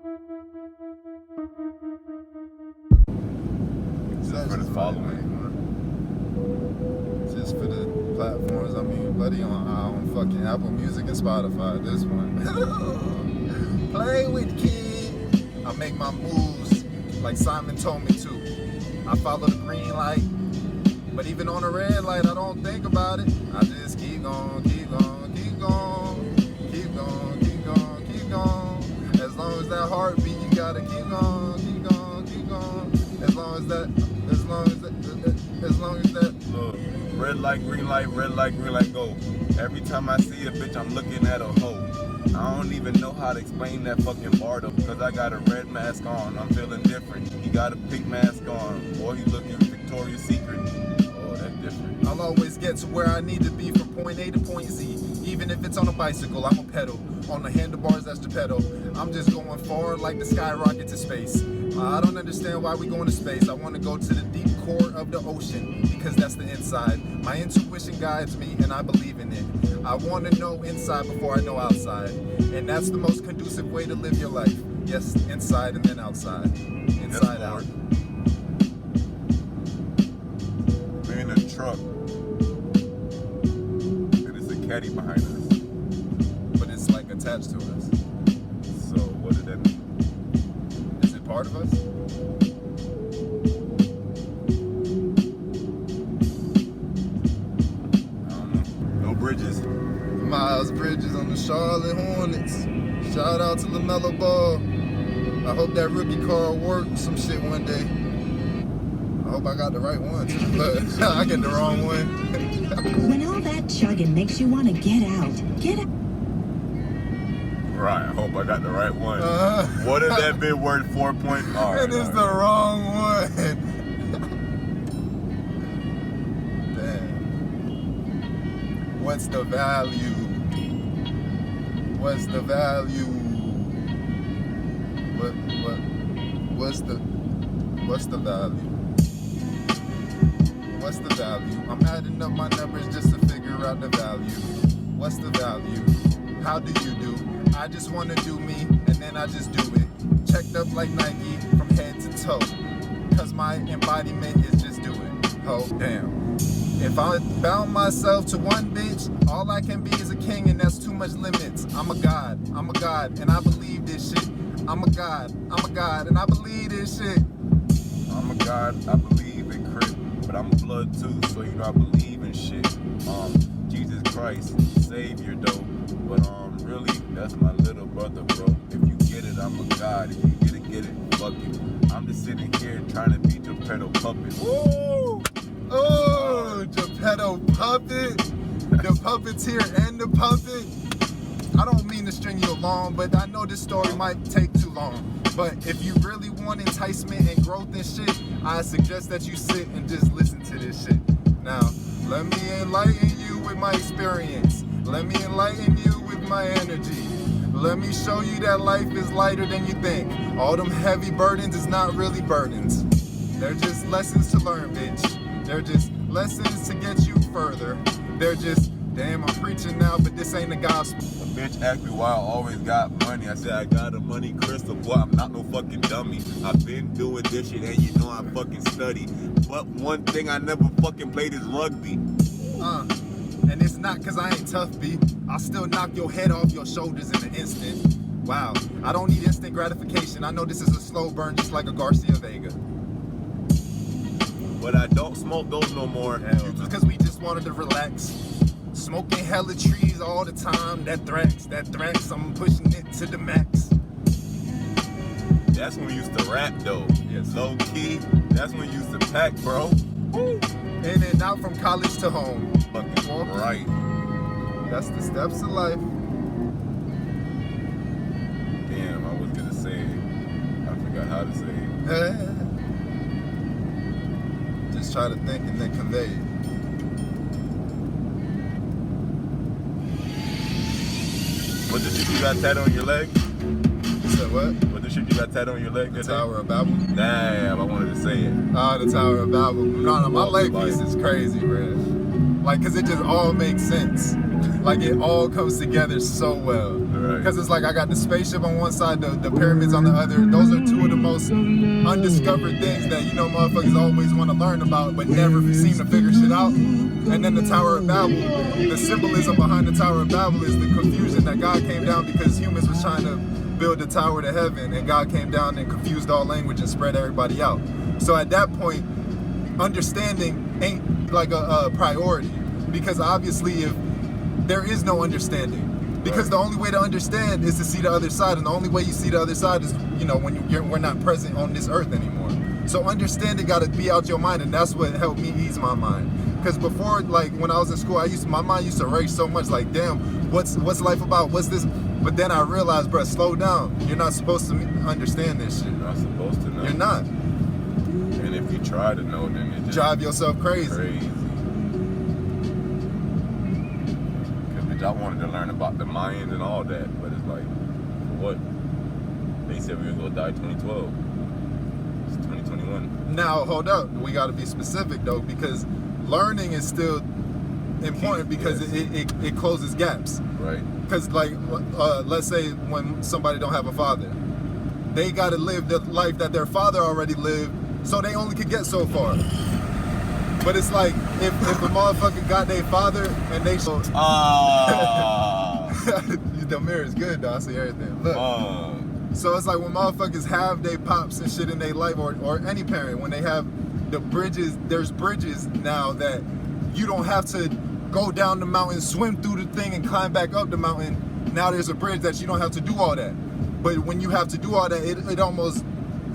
Just for the following. Just for the platforms. I mean, buddy, on fucking Apple Music and Spotify. This one. Play with kid. I make my moves like Simon told me to. I follow the green light, but even on the red light, I don't think about it. I just keep going, keep going, keep going, keep going, keep going, keep going. As long as that heartbeat, you gotta keep going, keep going, keep going. As long as that. Look, red light, green light, go. Every time I see a bitch, I'm looking at a hoe. I don't even know how to explain that fucking bar though, cause I got a red mask on, I'm feeling different. He got a pink mask on, boy, he looking Victoria's Secret. Oh, that's different. I'll always get to where I need to be from point A to point Z. Even if it's on a bicycle, I'm a pedal. On the handlebars, that's JuhPetto. I'm just going forward like the skyrocket to space. I don't understand why we going to space. I want to go to the deep core of the ocean because that's the inside. My intuition guides me and I believe in it. I want to know inside before I know outside. And that's the most conducive way to live your life. Yes, inside and then outside. Inside yes, out. We're in a truck. And it's a caddy behind us. But it's like attached to us. So what did that mean? Is it part of us? I don't know. No bridges. Miles Bridges on the Charlotte Hornets. Shout out to LaMelo Ball. I hope that rookie car works some shit one day. I hope I got the right one too, but I get the wrong one. When all that chugging makes you want to get out. Right, I hope I got the right one. What if that bit worth 4 point? It is the wrong one. Damn. What's the value? What's the value? What's the value? What's the value? I'm adding up my numbers just to figure out the value. What's the value? How do you do? I just want to do me, and then I just do it. Checked up like Nike from head to toe. Cause my embodiment is just do it. Oh, damn. If I bound myself to one bitch, all I can be is a king, and that's too much limits. I'm a god, and I believe this shit. I'm a god, and I believe this shit. I'm a god, I believe in crip, but I'm a blood too, so you know I believe in shit. Jesus Christ, Savior though, but really, that's my little brother, bro. If you get it, I'm a god. If you get it, fuck it. I'm just sitting here trying to be JuhPetto puppet. Woo! Oh, JuhPetto puppet. The puppeteer and the puppet. I don't mean to string you along, but I know this story might take too long. But if you really want enticement and growth and shit, I suggest that you sit and just listen to this shit. Now, let me enlighten you with my experience. Let me enlighten you with my energy. Let me show you that life is lighter than you think. All them heavy burdens is not really burdens. They're just lessons to learn, bitch. They're just lessons to get you further. They're just, damn, I'm preaching now, but this ain't the gospel. A bitch asked me why I always got money. I said I got a money crystal, boy, I'm not no fucking dummy. I've been doing this shit and you know I fucking study. But one thing I never fucking played is rugby. And it's not cause I ain't tough, B. I'll still knock your head off your shoulders in an instant. Wow, I don't need instant gratification. I know this is a slow burn just like a Garcia Vega. But I don't smoke those no more. Just cause we just wanted to relax. Smoking hella trees all the time. That thrax, I'm pushing it to the max. That's when we used to rap though. Yes. Low key, that's when we used to pack, bro. Woo. In and out from college to home. Fucking right. That's the steps of life. Damn, I was gonna say it. I forgot how to say it. Just try to think and then convey it. What the shit you got tattooed on your leg? You said what? What the shit you got tattooed on your leg? The Tower of Babel? Damn, I wanted to say it. The Tower of Babel. No, my leg piece is crazy, bro. Like, cause it just all makes sense. Like it all comes together so well. Because it's like I got the spaceship on one side, the pyramids on the other. Those are two of the most undiscovered things that, you know, motherfuckers always want to learn about but never seem to figure shit out. And then the Tower of Babel, the symbolism behind the Tower of Babel is the confusion that God came down because humans was trying to build the tower to heaven, and God came down and confused all language and spread everybody out. So at that point, understanding ain't like a priority, because obviously if there is no understanding, because the only way to understand is to see the other side, and the only way you see the other side is, you know, when we're not present on this earth anymore. So understanding got to be out your mind, and that's what helped me ease my mind. Because before, like when I was in school, my mind used to race so much, like damn, what's life about? What's this? But then I realized, bro, slow down. You're not supposed to understand this shit. You're not supposed to know. You're not. And if you try to know, then it just drive yourself crazy. Because I wanted to learn about the Mayans and all that, but it's like, for what? They said we were gonna die 2012. It's 2021. Now, hold up. We got to be specific though, because learning is still important, because it closes gaps. Right. Because like, let's say when somebody don't have a father, they got to live the life that their father already lived, so they only could get so far. But it's like, if a motherfucker got their father and they showed... The mirror is good though, I see everything. Look. So it's like when motherfuckers have their pops and shit in their life, or any parent, when they have the bridges, there's bridges now that you don't have to go down the mountain, swim through the thing, and climb back up the mountain. Now there's a bridge that you don't have to do all that. But when you have to do all that, it almost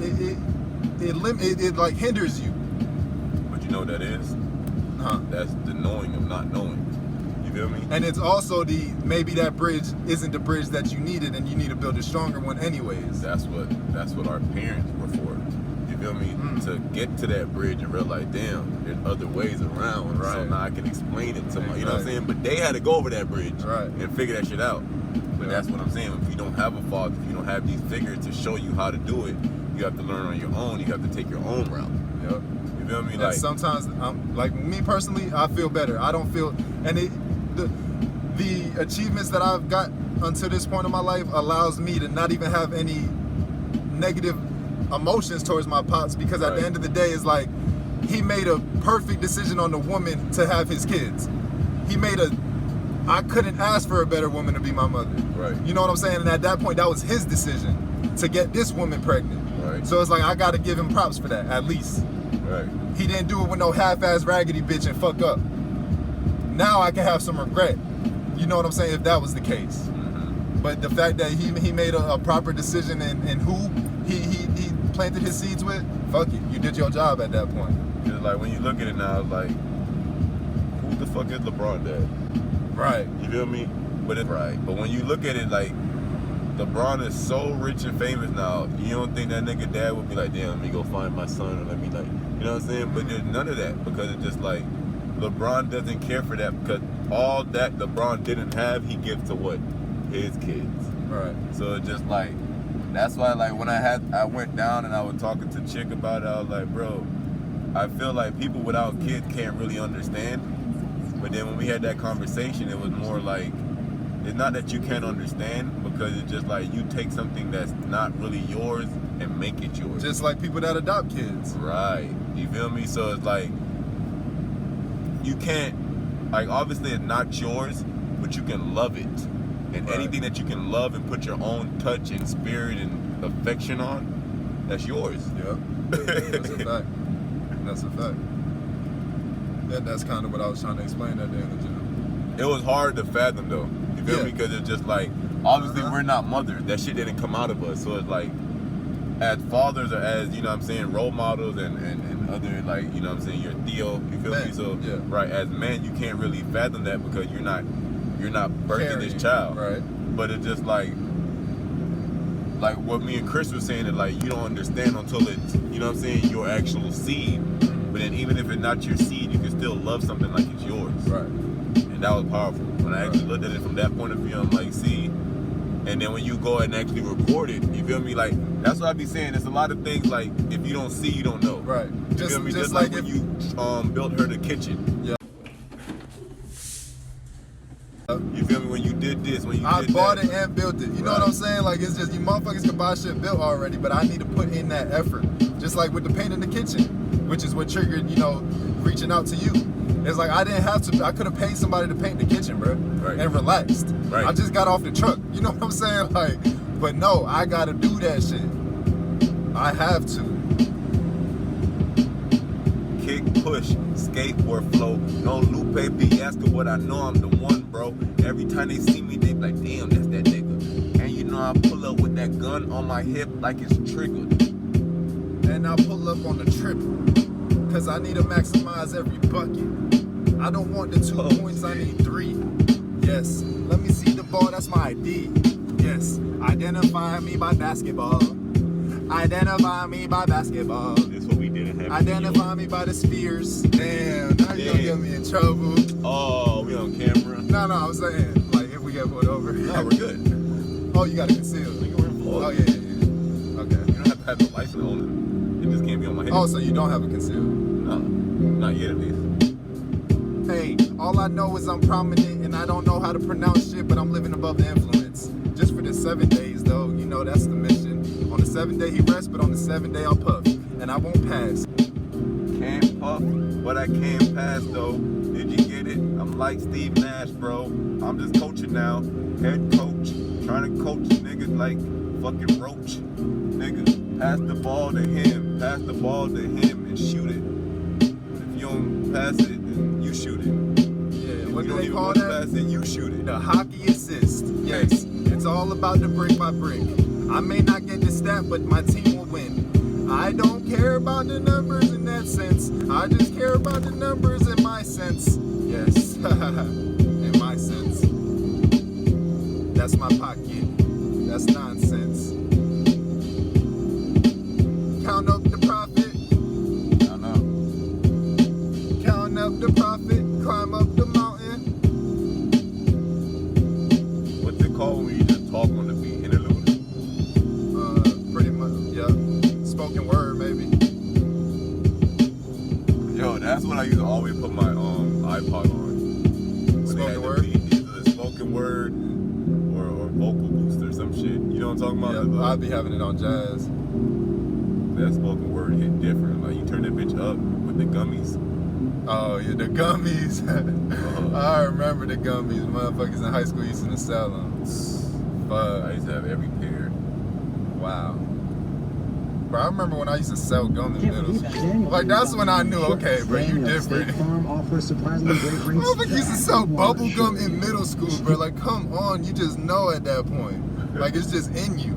it like hinders you. But you know what that is? Huh? That's the knowing of not knowing. You feel me? And it's also maybe that bridge isn't the bridge that you needed, and you need to build a stronger one anyways. That's what our parents were for. You feel me? To get to that bridge and realize, damn, there's other ways around. Right. So now I can explain it to my, you know what I'm saying? But they had to go over that bridge and figure that shit out. But that's what I'm saying. If you don't have a father, if you don't have these figures to show you how to do it, you have to learn on your own. You have to take your own route. Yep. You feel me? And like sometimes, like me personally, I feel better. I don't feel, and the achievements that I've got until this point in my life allows me to not even have any negative emotions towards my pops, because at the end of the day, it's like he made a perfect decision on the woman to have his kids. I couldn't ask for a better woman to be my mother. Right. You know what I'm saying? And at that point, that was his decision to get this woman pregnant. Right. So it's like, I gotta give him props for that, at least. Right. He didn't do it with no half-ass raggedy bitch and fuck up. Now I can have some regret. You know what I'm saying? If that was the case. Mm-hmm. But the fact that he made a proper decision and who he planted his seeds with, fuck it. You did your job at that point. It's like when you look at it now, like, who the fuck is LeBron dad? Right. You feel me? But it's right. But when you look at it, like, LeBron is so rich and famous now, you don't think that nigga dad would be like, damn, let me go find my son, or let me, like, you know what I'm saying? But there's none of that, because it's just like, LeBron doesn't care for that, because all that LeBron didn't have, he gives to what? His kids. Right. So it's just like, that's why, like, when I went down and I was talking to Chick about it, I was like, bro, I feel like people without kids can't really understand. But then when we had that conversation, it was more like, it's not that you can't understand, because it's just like you take something that's not really yours and make it yours. Just like people that adopt kids. Right. You feel me? So it's like, you can't, like, obviously it's not yours, but you can love it. And anything that you can love and put your own touch and spirit and affection on, that's yours. Yep. That's a fact. That's a fact. That's kind of what I was trying to explain that day in the gym. It was hard to fathom though. You feel me? Because it's just like, obviously we're not mothers. That shit didn't come out of us. So it's like, as fathers or as, you know what I'm saying, role models and other, like, you know what I'm saying, your Theo, you feel me? So, right, as men, you can't really fathom that, because you're not birthing this child. Right. But it's just like what me and Chris were saying, that like, you don't understand until it's, you know what I'm saying, your actual seed. But then even if it's not your seed, you can still love something like it's yours. Right. And that was powerful. When I actually looked at it from that point of view, I'm like, see. And then when you go and actually record it, you feel me? Like, that's what I be saying. There's a lot of things, like, if you don't see, you don't know. Right. You feel me? Just like when you built her the kitchen. Yeah. I did bought that. it and built it. You know what I'm saying? Like, it's just, you motherfuckers can buy shit built already, but I need to put in that effort. Just like with the paint in the kitchen, which is what triggered, you know, reaching out to you. It's like, I didn't have to, I could have paid somebody to paint the kitchen, bro, Right. and relaxed. Right. I just got off the truck. You know what I'm saying? Like, but no, I gotta do that shit. I have to. Kick, push, skateboard flow. No Lupe Fiasco, but I know I'm the one, bro. Every time they see me, they be like, damn, that's that nigga. And you know I pull up with that gun on my hip like it's triggered. And I pull up on the triple, cause I need to maximize every bucket. I don't want the 2 points, I need 3. Yes, let me see the ball, that's my ID. Yes, identify me by basketball. Identify me by basketball. That's what we did in heaven. Identify me by the spheres. Damn, now you gonna get me in trouble. Oh, we on camera? No, I'm saying, like, if we get pulled over. No, we're good. Oh, you gotta conceal. Nigga, we're in Florida. Oh, yeah. Okay. You don't have to have the license on it. It just can't be on my head. Oh, so you don't have a conceal. No, not yet at least. Hey, all I know is I'm prominent and I don't know how to pronounce shit, but I'm living above the influence. Just for the 7 days, though, you know, that's the mission. On the 7th day he rests, but on the 7th day I'll puff, and I won't pass. Can't puff, but I can't pass though. Did you get it? I'm like Steve Nash, bro. I'm just coaching now. Head coach. Trying to coach niggas like fucking Roach. Nigga, pass the ball to him. Pass the ball to him and shoot it. If you don't pass it, then you shoot it. Yeah, what do they call that? Pass it, you shoot it. The hockey assist. Yes, it's all about the brick by brick. I may not get the stat, but my team will win. I don't care about the numbers in that sense. I just care about the numbers in my sense. Yes, in my sense. That's my pocket. That's nonsense. Count up the profit. I know. Count up the profit. Climb up the mountain. What's it called when you just talk on the beat? Interlude? Pretty much, yeah. Spoken word, maybe. Yo, that's what I used to always put my iPod on. When they had Spoken the word? beat, either the spoken word or vocal boost or some shit. You know what I'm talking about? Yeah, I'd be having it on jazz. That spoken word hit different. Like you turn that bitch up with the gummies. Oh, yeah, the gummies. I remember the gummies. Motherfuckers in high school used to sell them. I Fuck. used to have every pair. Wow. Bro, I remember when I used to sell gum in middle school. Like, that's when I knew, okay, bro, you different. Motherfuckers used to sell bubble gum in middle school, bro. Like, come on, you just know at that point. Like, it's just in you.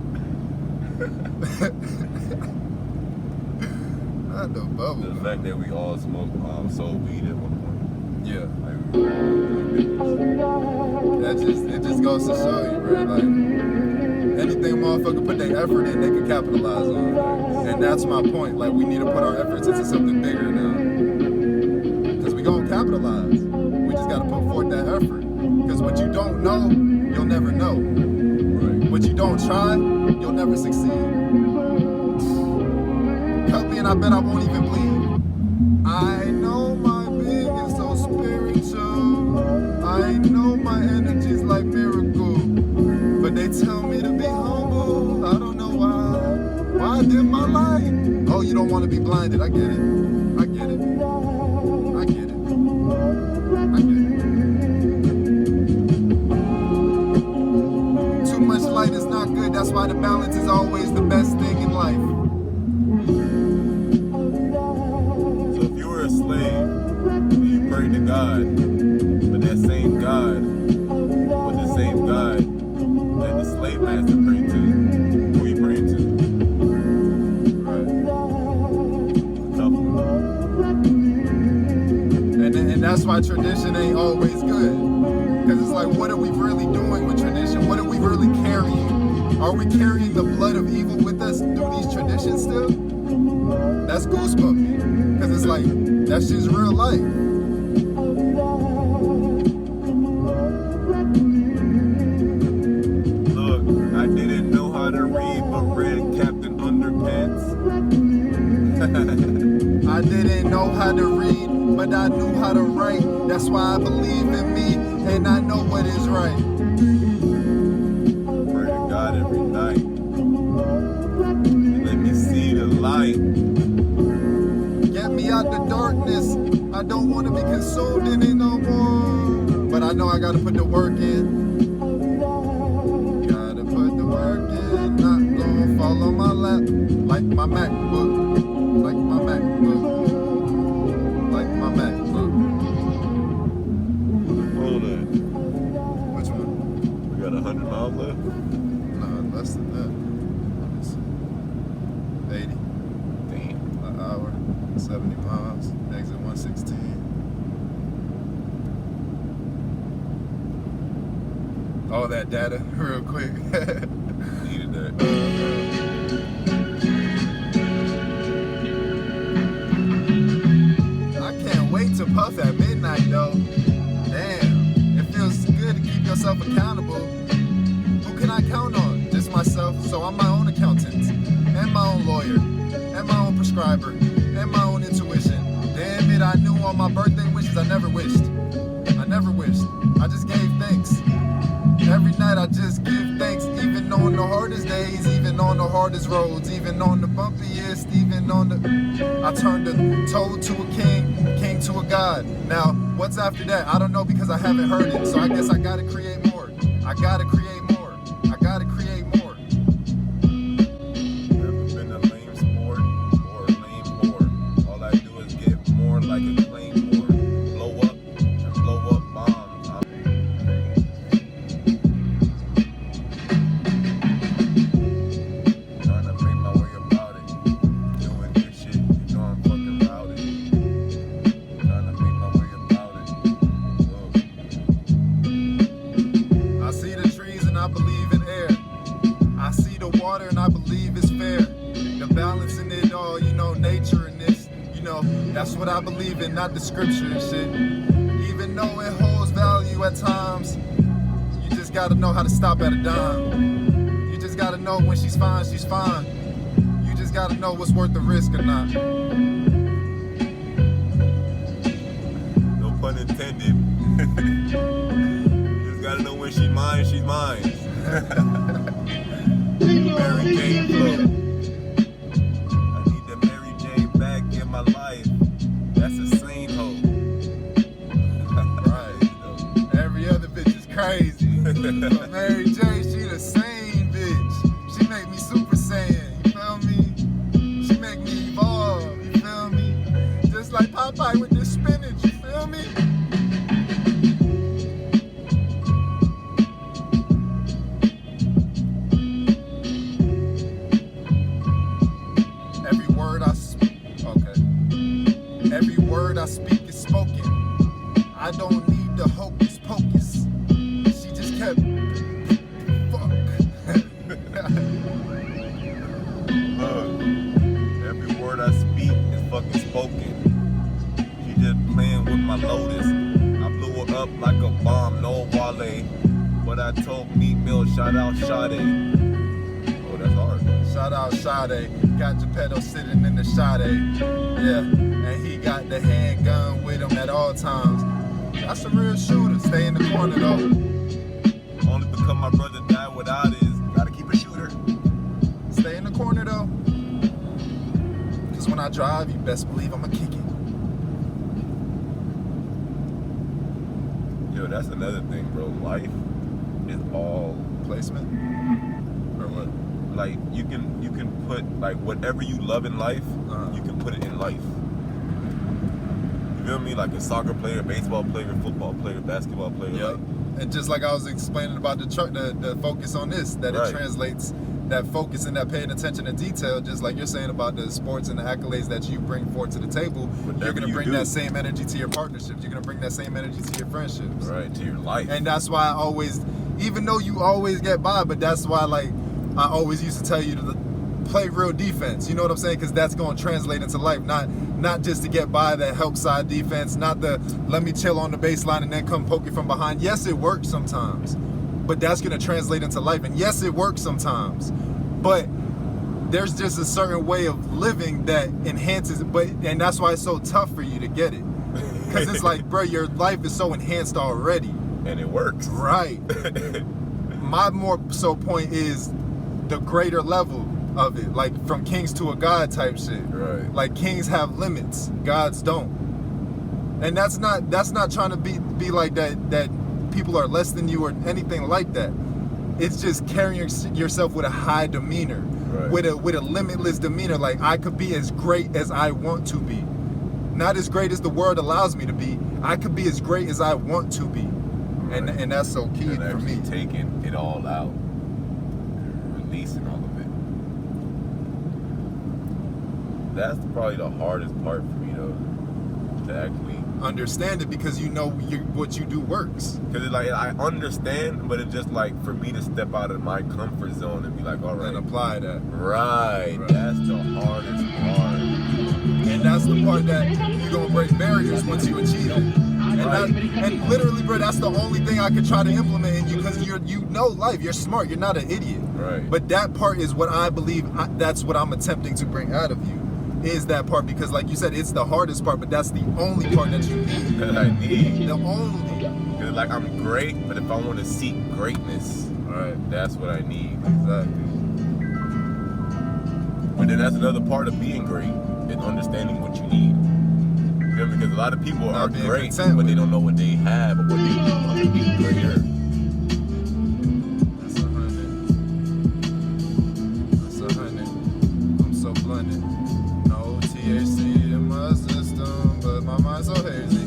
Not the bubble The gum. fact that we all smoked sold weed at one point. Yeah. Like, It just goes to show you, bro. Like, anything motherfucker put their effort in, they can capitalize on. And that's my point. Like, we need to put our efforts into something bigger now. Because we gonna capitalize. We just gotta put forth that effort. Because what you don't know, you'll never know. right. What you don't try, you'll never succeed. Cut me and I bet I won't even bleed. I know my being is so spiritual. I know my energy's like miracle. But they tell me to be humble. I don't know why. Why dim my light? Oh, you don't want to be blinded. I get it. I get it. I get it. I get it. Too much light is not good. That's why the balance is always the best thing in life. So if you were a slave, and you prayed to God, but that same God was the same God that the slave master prayed to, who you praying to? Tough one. And that's why tradition ain't always good. Because it's like, what are we really doing with tradition? What are we really carrying? Are we carrying the blood of evil with us through these traditions still? That's goosebumpy. Because it's like, that shit's real life. Look, I didn't know how to read, but read Captain Underpants. I didn't know how to read, but I knew how to write. That's why I believe in me, and I know what is right. don't want to be consumed in it no more. But I know I gotta put the work in. Gotta put the work in. Not gonna fall on my lap like my MacBook. Like my MacBook. Like my MacBook. Hold on. Which one? We got 100 miles left. No, less than that. It's 80. Damn. An hour. 70 miles. Exit 116. All that data real quick. Needed that. I can't wait to puff at midnight though. Damn, it feels good to keep yourself accountable. Who can I count on? Just myself. So I'm my own accountant, and my own lawyer, and my own prescriber, and my own intuition. Damn it, I knew all my birthday wishes. I never wished. I never wished. I just gave thanks. Every night I just give thanks, even on the hardest days, even on the hardest roads, even on the bumpiest, even on the... I turned a toad to a king, king to a god. Now, what's after that? I don't know because I haven't heard it. So I guess I gotta create more. I gotta create more. I gotta create more. Never been a lame sport or a lame whore. All I do is get more like a claymore. Blow up and blow up bombs. Trying to make my way about it. Doing this shit, you know I'm fucking about it. Trying to make my way about it. I see the trees and I believe in air. I see the water and I believe it's fair. The balance in it all, you know, nature and this, you know, that's what I believe in, not the scripture and shit. Even though it holds value at times, you just gotta know how to stop at a dime. You just gotta know when she's fine, she's fine. You just gotta know what's worth the risk or not. No pun intended. Just gotta know when she's mine, she's mine. Mary Jane flow. I need the Mary Jane back in my life. That's a sane hoe. Right. Every other bitch is crazy. But Mary J, she the same bitch. She make me Super Saiyan, you feel me? She make me evolve, you feel me? Just like Popeye with the spinach, you feel me? Every word I speak, okay. Every word I speak is spoken. I don't need the hocus pocus. She just kept, fuck. Look, every word I speak is fucking spoken. She just playing with my lotus. I blew her up like a bomb, no Wale. But I told Meat Mill, shout out Sade. Oh, that's hard. Shout out Sade. Got JuhPetto sitting in the Sade. Yeah, and he got the handgun with him at all times. That's a real shooter. Stay in the corner though. Only because my brother died without his. Gotta keep a shooter. Stay in the corner though. Cause when I drive, you best believe I'ma kick it. Yo, that's another thing, bro. Life is all Placement? Or what? like you can put like whatever you love in life, Uh-huh. you can put it in life. You feel me? Like a soccer player, baseball player, football player, basketball player. Yep. Like, And just like I was explaining about the focus on this, that Right. it translates that focus and that paying attention to detail, just like you're saying about the sports and the accolades that you bring forward to the table, Whatever you're gonna you bring do. that same energy to your partnerships. You're gonna bring that same energy to your friendships. right, to your life. And that's why I always, even though you always get by, but that's why like I always used to tell you to play real defense. You know what I'm saying? Because that's going to translate into life. Not just to get by that help side defense. Not the let me chill on the baseline and then come poke it from behind. Yes, it works sometimes, but that's going to translate into life. And yes, it works sometimes, but there's just a certain way of living that enhances. And that's why it's so tough for you to get it. Because it's like, bro, your life is so enhanced already. And it works. Right. My more so point is the greater level of it, like from kings to a god type shit. Right. Like kings have limits, gods don't. And that's not trying to be like that people are less than you or anything like that. It's just carrying yourself with a high demeanor, Right. with a limitless demeanor. Like, I could be as great as I want to be, not as great as the world allows me to be. I could be as great as I want to be, Right. and that's so key And for actually me. taking it all out, releasing all of it. That's probably the hardest part for me though, to actually. Understand it, because you know what you do works. Cause it's like I understand, but it's just like for me to step out of my comfort zone and be like, all right, And apply that. right, Right. that's the hardest part. And that's the part that you're gonna break barriers once you achieve it. And, Right. and literally, bro, that's the only thing I could try to implement in you, because you know life. You're smart. You're not an idiot. Right. But that part is what I believe. That's what I'm attempting to bring out of you. Is that part, because like you said, it's the hardest part, but that's the only part that you need. That I need. The only. Cause like I'm great, but if I want to seek greatness, Right. that's what I need. Exactly. But then that's another part of being great, is understanding what you need. You feel me? Because a lot of people Not are being great, content but with they it. don't know what they have or what they need to be greater. That's 100. That's 100. I'm so blended. No THC in my system, but my mind's so hazy.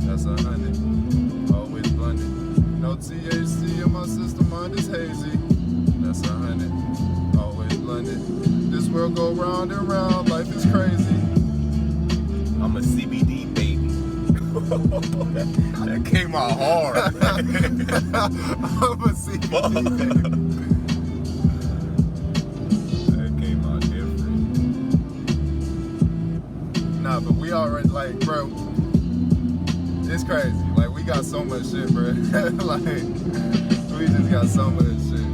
That's 100. Always blended. No THC in my system, mind is hazy. That's 100. Always blended. This world go round and round, life is crazy. I'm a CBD baby. That came out hard. I'm a CBD. That came out different. Nah, but we already, like, bro, it's crazy. Like, we got so much shit, bro. Like, we just got so much shit.